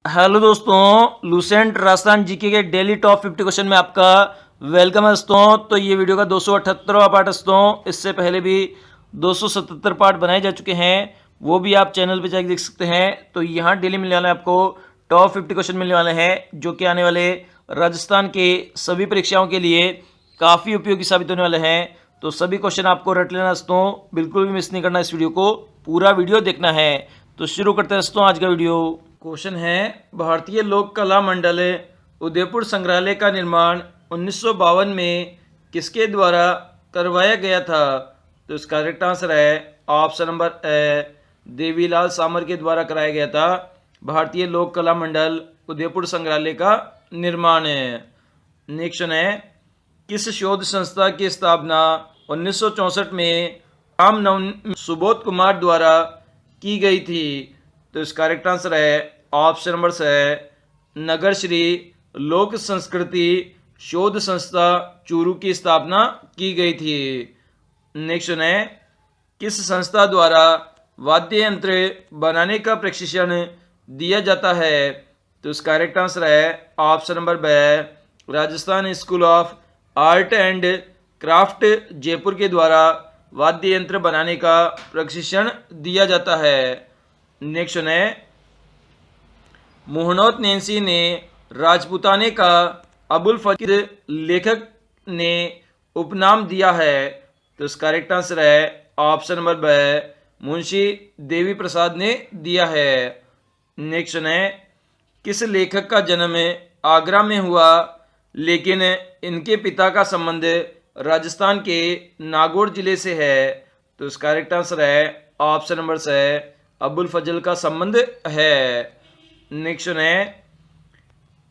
Hello दोस्तों, Lucent Rajasthan GK के daily top 50 question में आपका वेलकम है दोस्तों। तो ये वीडियो का 278वां पार्ट है दोस्तों। इससे पहले भी 277 पार्ट बनाए जा चुके हैं, वो भी आप चैनल पे जाकर देख सकते हैं। तो यहाँ डेली मिलने वाला है आपको टॉप 50 क्वेश्चन मिलने वाले हैं, जो कि आने वाले राजस्थान के सभी परीक्षाओं के लिए काफ़ी उपयोगी साबित होने वाले हैं। तो सभी क्वेश्चन आपको रट लेना दोस्तों, बिल्कुल भी मिस नहीं करना। इस वीडियो को पूरा वीडियो देखना है। तो शुरू करते हैं दोस्तों आज का वीडियो। क्वेश्चन है, भारतीय लोक कला मंडल उदयपुर संग्रहालय का निर्माण 1952 में किसके द्वारा करवाया गया था? तो इसका करेक्ट आंसर है ऑप्शन नंबर ए, देवीलाल सामर के द्वारा कराया गया था। भारतीय लोक कला मंडल उदयपुर संग्रहालय का निर्माण है। नेक्स्ट है, किस शोध संस्था की स्थापना 1964 में रामनवमी सुबोध कुमार द्वारा की गई थी? तो इसका करेक्ट आंसर है ऑप्शन नंबर से नगर श्री लोक संस्कृति शोध संस्था चूरू की स्थापना की गई थी। नेक्स्ट है, किस संस्था द्वारा वाद्य यंत्र बनाने का प्रशिक्षण दिया जाता है? तो इसका करेक्ट आंसर है option number B, Rajasthan school of art and craft Jaipur के द्वारा वाद्य यंत्र बनाने का प्रशिक्षण दिया जाता है। नेक्स्ट है, मोहनोत नैन्सी ने राजपूताने का अबुल फकीर लेखक ने उपनाम दिया है? तो इसका करेक्ट आंसर है option number B, Munshi Devi Prasad ने दिया है। नेक्स्ट है, किस लेखक का जन्म आगरा में हुआ लेकिन इनके पिता का संबंध राजस्थान के नागौर जिले से है? तो इसका करेक्ट आंसर है ऑप्शन नंबर से अबुल फजल का संबंध है। नेक्स्ट है,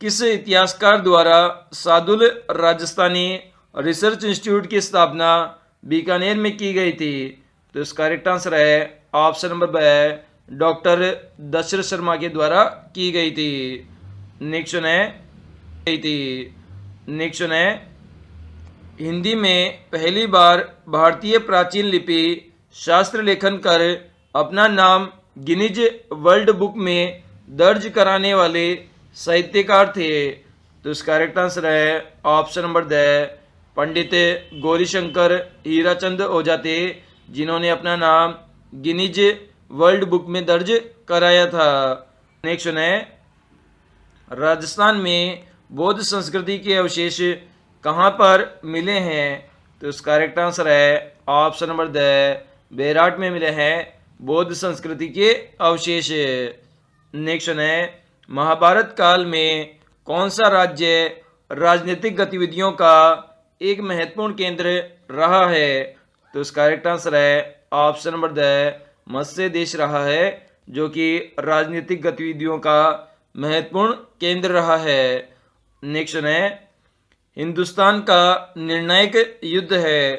किस इतिहासकार द्वारा सादुल राजस्थानी रिसर्च इंस्टीट्यूट की स्थापना बीकानेर में की गई थी? तो इसका करेक्ट आंसर है option number B, doctor Dashrath Sharma के द्वारा की गई थी। नेक्स्ट है, हिंदी में पहली बार भारतीय प्राचीन लिपि शास्त्र लेखन कर अपना नाम गिनीज वर्ल्ड बुक में दर्ज कराने वाले साहित्यकार थे? तो इसका करेक्ट आंसर है ऑप्शन नंबर द, पंडित गौरीशंकर हीराचंद ओझा थे, जिन्होंने अपना नाम गिनीज वर्ल्ड बुक में दर्ज कराया था। नेक्स्ट है, राजस्थान में बौद्ध संस्कृति के अवशेष कहाँ पर मिले हैं? तो इसका करेक्ट आंसर है ऑप्शन नंबर द, बेराट में मिले हैं बौद्ध संस्कृति के अवशेष। नेक्स्ट है, महाभारत काल में कौन सा राज्य राजनीतिक गतिविधियों का एक महत्वपूर्ण केंद्र रहा है? तो इसका करेक्ट आंसर है ऑप्शन नंबर द, मत्स्य देश रहा है, जो कि राजनीतिक गतिविधियों का महत्वपूर्ण केंद्र रहा है। नेक्स्ट है, हिंदुस्तान का निर्णायक युद्ध है?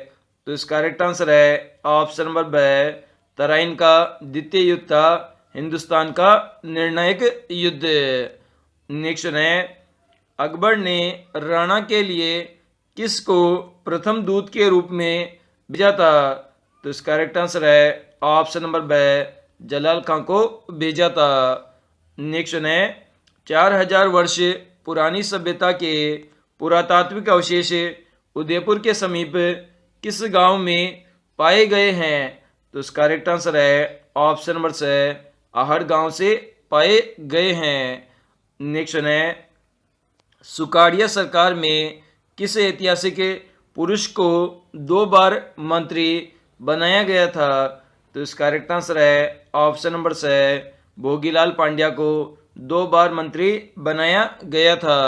तो इसका करेक्ट आंसर है ऑप्शन नंबर बी, तराइन का द्वितीय युद्ध था हिंदुस्तान का निर्णायक युद्ध। नेक्स्ट है, अकबर ने राणा के लिए किसको प्रथम दूत के रूप में भेजा था? तो इसका करेक्ट आंसर है ऑप्शन नंबर बी, जलाल खां को भेजा था। नेक्स्ट है, 4000 वर्ष पुरानी सभ्यता के पुरातात्विक अवशेष उदयपुर के समीप किस गांव में पाए गए हैं? तो इसका करेक्ट आंसर है ऑप्शन नंबर से आहड़ गांव से पाए गए हैं। नेक्स्ट है, सुकाड़िया सरकार में किस ऐतिहासिक पुरुष को 2 बार मंत्री बनाया गया था? तो इसका करेक्ट आंसर है ऑप्शन नंबर से भोगीलाल पांड्या को 2 बार मंत्री बनाया गया था।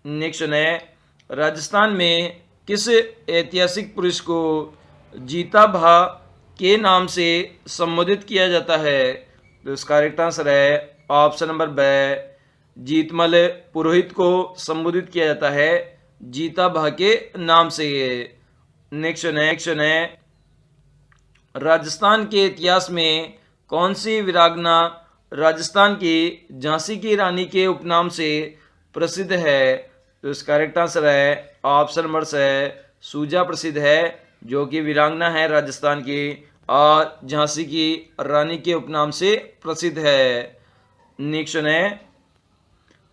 नेक्स्ट है, राजस्थान में किस ऐतिहासिक पुरुष को जीता भा के नाम से संबोधित किया जाता है? तो इसका करेक्ट आंसर है ऑप्शन नंबर बी, जीतमल पुरोहित को संबोधित किया जाता है जीता भा के नाम से। नेक्स्ट है, राजस्थान के इतिहास में कौन सी वीरांगना राजस्थान की झांसी की रानी के उपनाम से प्रसिद्ध है? तो इसका करेक्ट आंसर है ऑप्शन नंबर से सूजा प्रसिद्ध है, जो कि वीरांगना है राजस्थान की और झांसी की रानी के उपनाम से प्रसिद्ध है। नेक्स्ट है,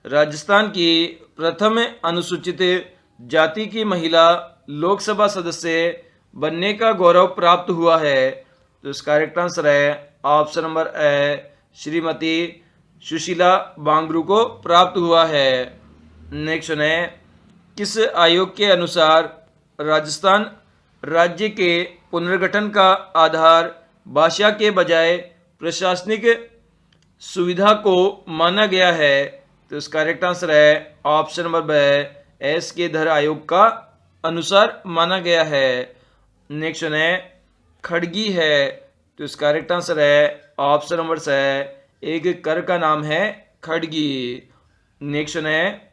राजस्थान की प्रथम अनुसूचित जाति की महिला लोकसभा सदस्य बनने का गौरव प्राप्त हुआ है? तो इसका करेक्ट आंसर है option number A, Shrimati Sushila Bangru को प्राप्त हुआ है। नेक्स्ट है, किस आयोग के अनुसार राजस्थान राज्य के पुनर्गठन का आधार भाषा के बजाय प्रशासनिक सुविधा को माना गया है? तो इसका करेक्ट आंसर है ऑप्शन नंबर बी, एस के धर आयोग का अनुसार माना गया है। नेक्स्ट है, खड़गी है, तो इसका करेक्ट आंसर है ऑप्शन नंबर से, एक कर का नाम है खड़गी। नेक्स्ट है,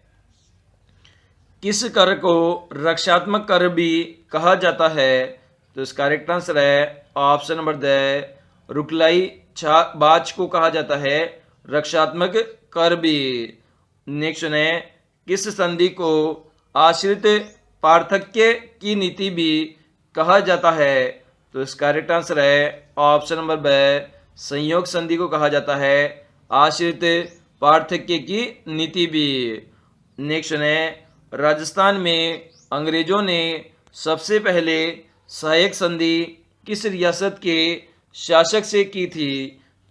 किस कर को रक्षात्मक कर भी कहा जाता है? तो इसका करेक्ट आंसर है ऑप्शन नंबर द, रुकलाई बाज को कहा जाता है रक्षात्मक कर भी। नेक्स्ट है, किस संधि को आश्रित पार्थक्य की नीति भी कहा जाता है? तो इसका करेक्ट आंसर है ऑप्शन नंबर ब, संयोग संधि को कहा जाता है आश्रित पार्थक्य की नीति भी। नेक्स्ट है, राजस्थान में अंग्रेजों ने सबसे पहले सहायक संधि किस रियासत के शासक से की थी?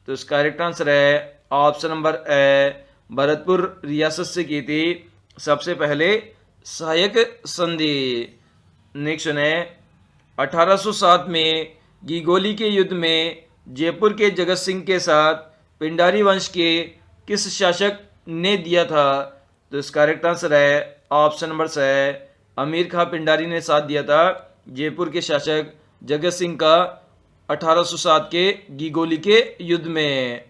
तो इसका करेक्ट आंसर है ऑप्शन नंबर ए, भरतपुर रियासत से की थी सबसे पहले सहायक संधि। नेक्स्ट है, 1807 में गिगोली के युद्ध में जयपुर के जगत सिंह के साथ पिंडारी वंश के किस शासक ने दिया था? तो इसका करेक्ट आंसर है ऑप्शन नंबर से, अमीर खां पिंडारी ने साथ दिया था जयपुर के शासक जगत सिंह का 1807 के गिगोली के युद्ध में।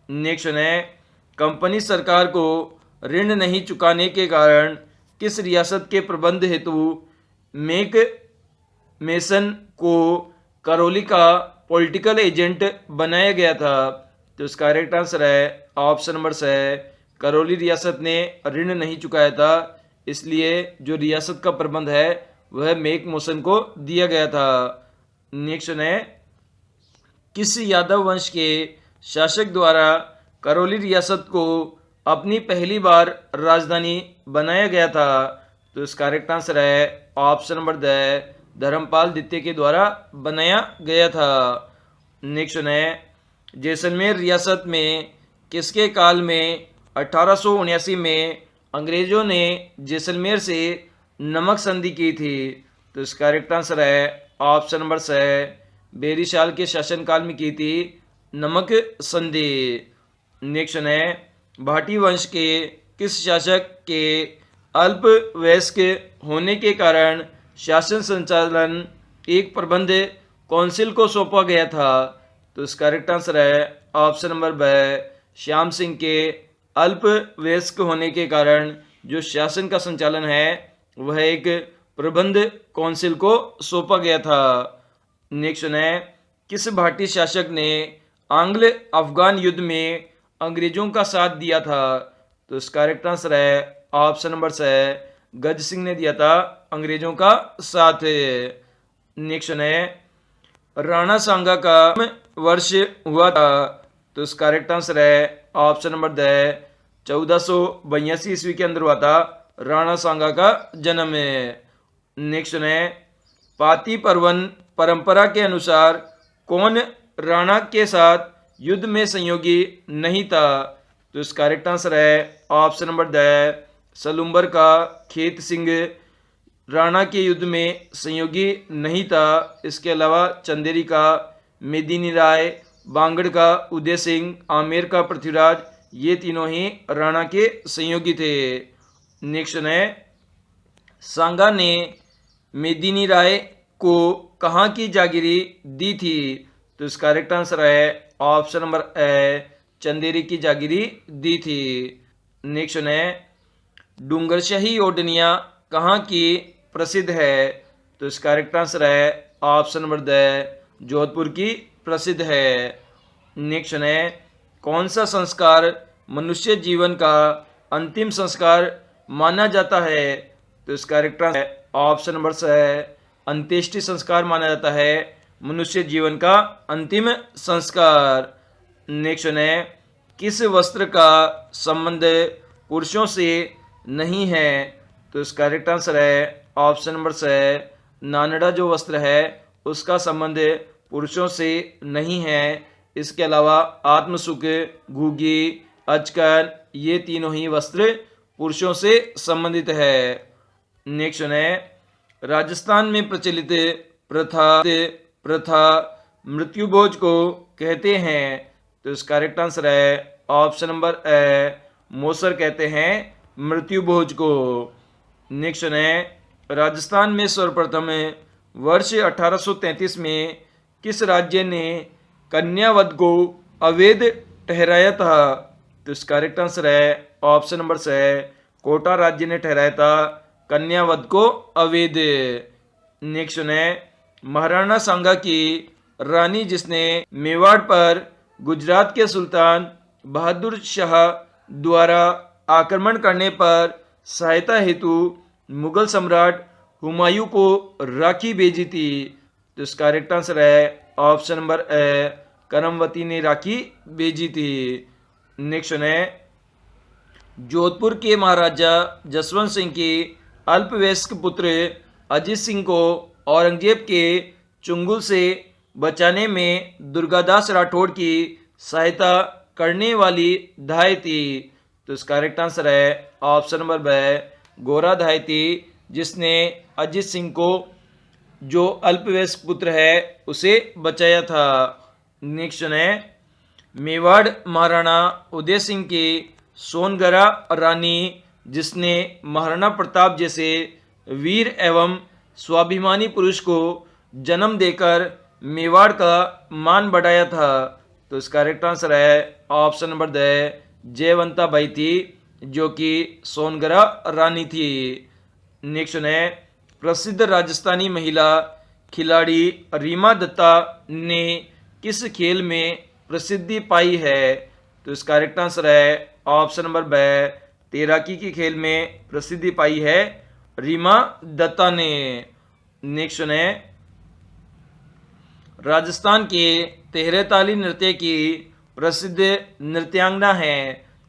नेक्स्ट है, कंपनी सरकार को ऋण नहीं चुकाने के कारण किस रियासत के प्रबंध हेतु मेक मेसन को करौली का पॉलिटिकल एजेंट बनाया गया था? तो इसका करेक्ट आंसर है ऑप्शन नंबर से, करौली रियासत ने ऋण नहीं चुकाया था, इसलिए जो रियासत का प्रबंध है वह मेक मोसन को दिया गया था। नेक्स्ट है, किस यादव वंश के शासक द्वारा करौली रियासत को अपनी पहली बार राजधानी बनाया गया था? तो इसका करेक्ट आंसर है ऑप्शन नंबर द, धर्मपाल द्वितीय के द्वारा बनाया गया था। नेक्स्ट है, जैसलमेर रियासत में किसके काल में 1879 में अंग्रेजों ने जैसलमेर से नमक संधि की थी? तो इसका करेक्ट आंसर है ऑप्शन नंबर से, बेरीशाल के शासनकाल में की थी नमक संधि। नेक्स्ट है, भाटी वंश के किस शासक के अल्प वयस्क होने के कारण शासन संचालन एक प्रबंध काउंसिल को सौंपा गया था? तो इसका करेक्ट आंसर है ऑप्शन नंबर ब, श्याम सिंह के अल्प वयस्क होने के कारण जो शासन का संचालन है वह एक प्रबंध काउंसिल को सौंपा गया था। नेक्स्ट है, किस भारतीय शासक ने आंग्ल अफगान युद्ध में अंग्रेजों का साथ दिया था? तो इसका करेक्ट आंसर है ऑप्शन नंबर से, गज सिंह ने दिया था अंग्रेजों का साथ। नेक्स्ट है, राणा सांगा का वर्ष हुआ था? तो इसका करेक्ट आंसर है ऑप्शन नंबर द, 1482 ईस्वी के अंदर हुआ था राणा सांगा का जन्म। नेक्स्ट है, पाती पर्वन परंपरा के अनुसार कौन राणा के साथ युद्ध में संयोगी नहीं था? तो इसका करेक्ट आंसर है ऑप्शन नंबर द, सलुम्बर का खेत सिंह राणा के युद्ध में संयोगी नहीं था। इसके अलावा चंदेरी का मेदिनी राय, बांगड़ का उदय सिंह, आमेर का पृथ्वीराज, ये तीनों ही राणा के संयोगी थे। नेक्स्ट है, सांगा ने मेदिनी राय को कहाँ की जागीरी दी थी? तो इसका करेक्ट आंसर है ऑप्शन नंबर ए, चंदेरी की जागीरी दी थी। नेक्स्ट है, डूंगरशाही ओडनिया कहाँ की प्रसिद्ध है? तो इसका करेक्ट आंसर है ऑप्शन नंबर द, जोधपुर की प्रसिद्ध है। नेक्स्ट है, कौन सा संस्कार मनुष्य जीवन का अंतिम संस्कार माना जाता है? तो इसका करेक्ट आंसर है ऑप्शन नंबर से, अंत्येष्टि संस्कार माना जाता है मनुष्य जीवन का अंतिम संस्कार। नेक्स्ट है, किस वस्त्र का संबंध पुरुषों से नहीं है। तो इसका करेक्ट आंसर है ऑप्शन नंबर सी, नानड़ा जो वस्त्र है उसका संबंध पुरुषों से नहीं है। इसके अलावा आत्मसुख, घुगी, अचकन ये तीनों ही वस्त्र पुरुषों से संबंधित है। नेक्स्ट है राजस्थान में प्रचलित प्रथा मृत्यु भोज को कहते हैं। तो इसका करेक्ट आंसर है ऑप्शन नंबर ए, मोसर कहते हैं मृत्यु भोज को। नेक्स्ट है राजस्थान में सर्वप्रथम वर्ष 1833 में किस राज्य ने कन्यावध को अवैध ठहराया था। तो इसका करेक्ट आंसर है ऑप्शन नंबर सी, कोटा राज्य ने ठहराया था कन्यावध को अवैध। नेक्स्ट है महाराणा सांगा की रानी जिसने मेवाड़ पर गुजरात के सुल्तान बहादुर शाह द्वारा आक्रमण करने पर सहायता हेतु मुगल सम्राट हुमायूं को राखी भेजी थी। तो इसका करेक्ट आंसर है ऑप्शन नंबर ए, करमवती ने राखी भेजी थी। नेक्स्ट है जोधपुर के महाराजा जसवंत सिंह के अल्पवयस्क पुत्र अजीत सिंह को औरंगजेब के चुंगल से बचाने में दुर्गादास राठौड़ की सहायता करने वाली धाय थी। तो इसका करेक्ट आंसर है ऑप्शन नंबर बी, गोरा धाय थी जिसने अजीत सिंह को जो अल्पवयस्क पुत्र है उसे बचाया था। नेक्स्ट है मेवाड़ महाराणा उदय सिंह की सोनगरा रानी जिसने महाराणा प्रताप जैसे वीर एवं स्वाभिमानी पुरुष को जन्म देकर मेवाड़ का मान बढ़ाया था। तो इसका करेक्ट आंसर है option number the, Jaiwanta by थी जो कि सोनगरा रानी थी। नेक्स्ट है प्रसिद्ध राजस्थानी महिला खिलाड़ी रीमा दत्ता ने किस खेल में प्रसिद्धि पाई है। तो इसका करेक्ट आंसर है ऑप्शन नंबर बी, तैराकी के खेल में प्रसिद्धि पाई है रीमा दत्ता ने। नेक्स्ट है राजस्थान के तेहरताली नृत्य की प्रसिद्ध नृत्यांगना है।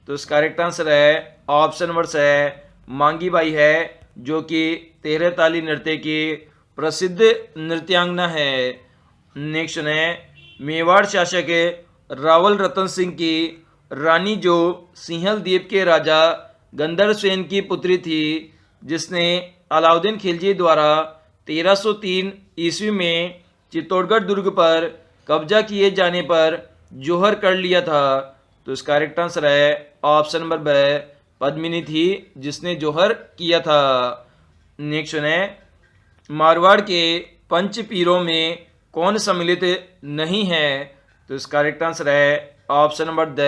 तो इसका करेक्ट आंसर है ऑप्शन नंबर सी, मांगी बाई है जो कि तेहरताली नृत्य की प्रसिद्ध नृत्यांगना है। नेक्स्ट है मेवाड़ शासक रावल रतन सिंह की रानी जो सिंहल द्वीप के राजा गंधर्व सेन की पुत्री थी जिसने अलाउद्दीन खिलजी द्वारा 1303 ईस्वी में चित्तौड़गढ़ दुर्ग पर कब्जा किए जाने पर जौहर कर लिया था। तो इसका करेक्ट आंसर है ऑप्शन नंबर बी, पद्मिनी थी जिसने जौहर किया था। नेक्स्ट है मारवाड़ के पंच पीरों में कौन सम्मिलित नहीं है। तो इसका करेक्ट आंसर है ऑप्शन नंबर द,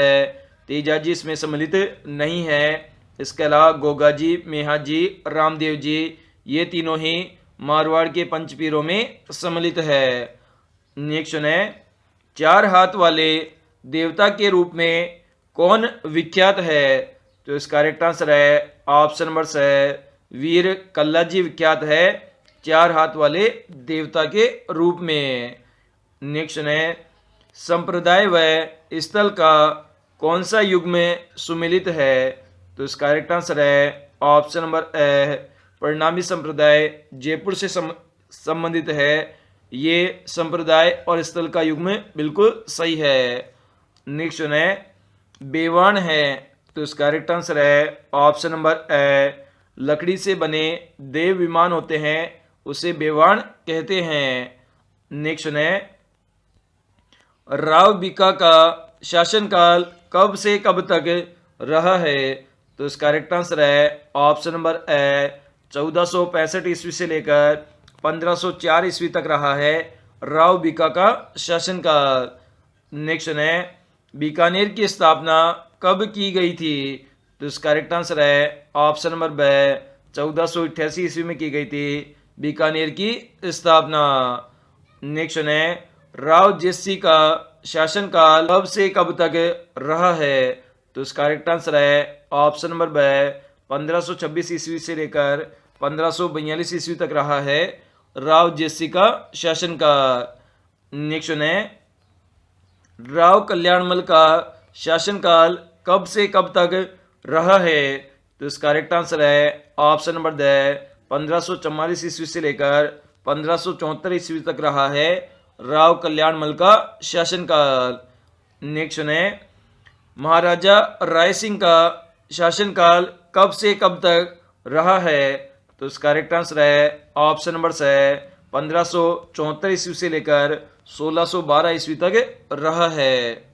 तेजाजी इसमें सम्मिलित नहीं है। इसके अलावा गोगाजी, मेहाजी, रामदेव जी ये तीनों ही मारवाड़ के पंचपीरों में सम्मिलित है। नेक्स्ट है चार हाथ वाले देवता के रूप में कौन विख्यात है। तो इसका करेक्ट आंसर है ऑप्शन नंबर सी, वीर कल्ला जी विख्यात है चार हाथ वाले देवता के रूप में। नेक्स्ट है संप्रदाय व स्थल का कौन सा युग में सुमिलित है। तो इसका करेक्ट आंसर है ऑप्शन नंबर ए, परिणामी संप्रदाय जयपुर से संबंधित है। ये संप्रदाय और स्थल का युग में बिल्कुल सही है। नेक्स्ट है बेवान है। तो इसका करेक्ट आंसर है ऑप्शन नंबर ए, लकड़ी से बने देव विमान होते हैं उसे बेवान कहते हैं। नेक्स्ट है राव बीका का शासनकाल कब से कब तक रहा है। तो इसका करेक्ट आंसर है ऑप्शन नंबर ए, 1465 ईस्वी से लेकर 1504 ईस्वी तक रहा है राव बीका का शासनकाल। नेक्स्ट है बीकानेर की स्थापना कब की गई थी। तो इसका करेक्ट आंसर है ऑप्शन नंबर बी, 1488 ईस्वी में की गई थी बीकानेर की स्थापना। नेक्स्ट है राव जेसी का शासनकाल कब से कब तक रहा है। तो इसका करेक्ट आंसर है ऑप्शन नंबर बी, 1526 ईस्वी से लेकर 1542 ईस्वी तक रहा है राव जेसी का शासनकाल। नेक्स्ट है राव कल्याणमल का शासनकाल कब से कब तक रहा है, तो इसका करेक्ट आंसर है ऑप्शन नंबर द 1544 ईस्वी से लेकर 1574 ईस्वी तक रहा है राव कल्याण मल का शासनकाल। नेक्स्ट है महाराजा राय सिंह का शासनकाल कब से कब तक रहा है, तो इसका करेक्ट आंसर है ऑप्शन नंबर से 1574 ईस्वी से लेकर 1612 ईस्वी तक रहा है।